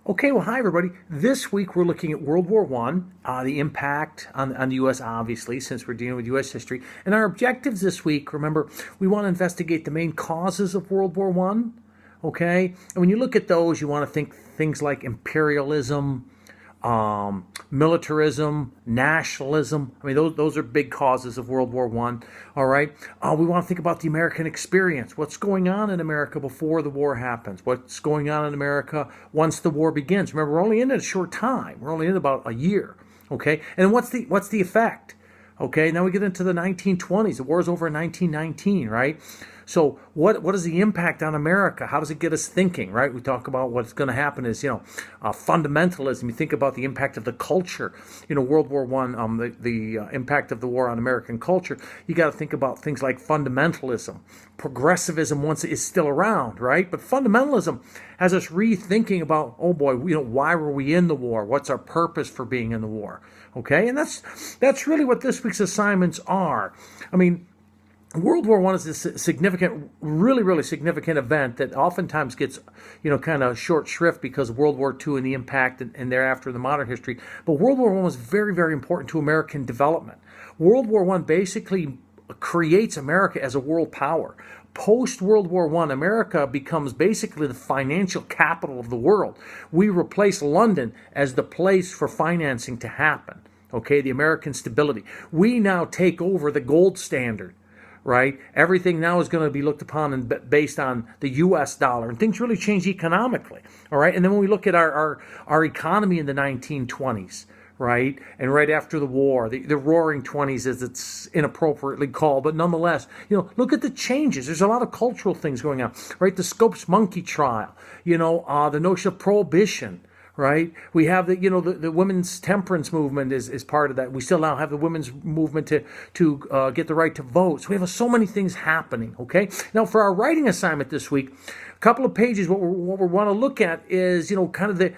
Okay, well, hi everybody. This week we're looking at World War I, the impact on the U.S., obviously, since we're dealing with U.S. history. And our objectives this week, remember, we want to investigate the main causes of World War I, okay? And when you look at those, you want to think things like imperialism, militarism, nationalism. I mean, those are big causes of World War I, all right? We want to think about the American experience. What's going on in America before the war happens? What's going on in America once the war begins? Remember, we're only in it a short time. We're only in about a year, okay? And what's the effect? Okay, now we get into the 1920s. The war's over in 1919, right? So what is the impact on America? How does it get us thinking, right? We talk about what's going to happen is, fundamentalism. You think about the impact of the culture. World War I, the impact of the war on American culture. You got to think about things like fundamentalism. Progressivism once is still around, right? But fundamentalism has us rethinking about, oh boy, why were we in the war? What's our purpose for being in the war? Okay, and that's really what this week's assignments are. I mean, World War I is a significant, really, really significant event that oftentimes gets, kind of short shrift because of World War II and the impact and thereafter in the modern history. But World War I was very, very important to American development. World War I basically creates America as a world power. Post-World War I, America becomes basically the financial capital of the world. We replace London as the place for financing to happen, okay, the American stability. We now take over the gold standard, right? Everything now is going to be looked upon and based on the U.S. dollar, and things really change economically, all right? And then when we look at our economy in the 1920s, right? And right after the war, the roaring 20s, as it's inappropriately called, but nonetheless, look at the changes. There's a lot of cultural things going on, right? The Scopes monkey trial, the notion of prohibition, right? We have the women's temperance movement is part of that. We still now have the women's movement to get the right to vote. So we have so many things happening, okay? Now for our writing assignment this week, a couple of pages, what we want to look at is, kind of the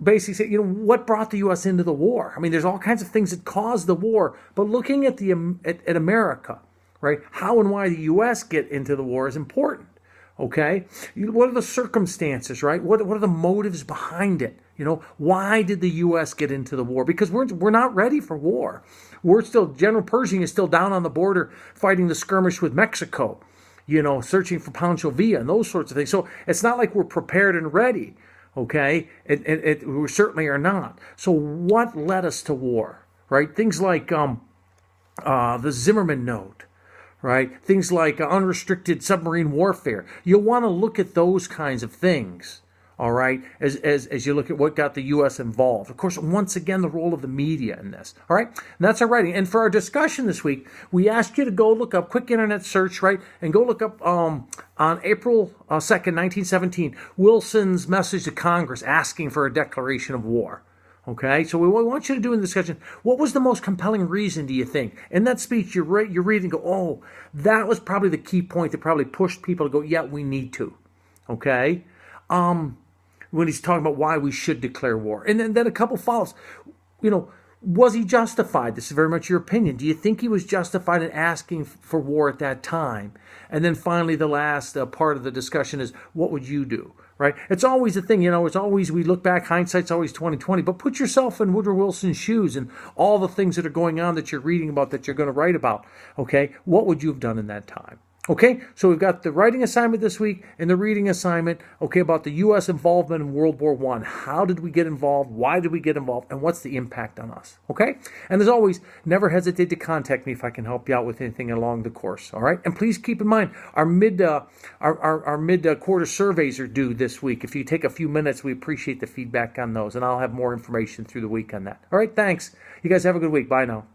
basically say, what brought the U.S. into the war? I mean, there's all kinds of things that caused the war, but looking at at America, right? How and why the U.S. get into the war is important, okay? What are the circumstances, right? What are the motives behind it? Why did the U.S. get into the war? Because we're not ready for war. General Pershing is still down on the border fighting the skirmish with Mexico, searching for Pancho Villa and those sorts of things. So it's not like we're prepared and ready. Okay, we certainly are not. So what led us to war, right? Things like the Zimmerman Note, right? Things like unrestricted submarine warfare. You'll want to look at those kinds of things, all right, as you look at what got the U.S. involved. Of course, once again, the role of the media in this, all right? And that's our writing. And for our discussion this week, we asked you to go look up, quick internet search, right, and go look up on April 2nd, 1917, Wilson's message to Congress asking for a declaration of war. Okay, so we want you to do in the discussion, what was the most compelling reason, do you think? In that speech, you read and go, oh, that was probably the key point that probably pushed people to go, yeah, we need to. Okay? When he's talking about why we should declare war. And then a couple follows. Was he justified? This is very much your opinion. Do you think he was justified in asking for war at that time? And then finally, the last part of the discussion is, what would you do? Right? It's always a thing, it's always, we look back, hindsight's always 20/20, but put yourself in Woodrow Wilson's shoes and all the things that are going on that you're reading about, that you're going to write about, okay? What would you have done in that time? Okay, so we've got the writing assignment this week and the reading assignment, okay, about the U.S. involvement in World War I. How did we get involved? Why did we get involved? And what's the impact on us? Okay? And as always, never hesitate to contact me if I can help you out with anything along the course, all right? And please keep in mind, our mid-quarter surveys are due this week. If you take a few minutes, we appreciate the feedback on those, and I'll have more information through the week on that. All right, thanks. You guys have a good week. Bye now.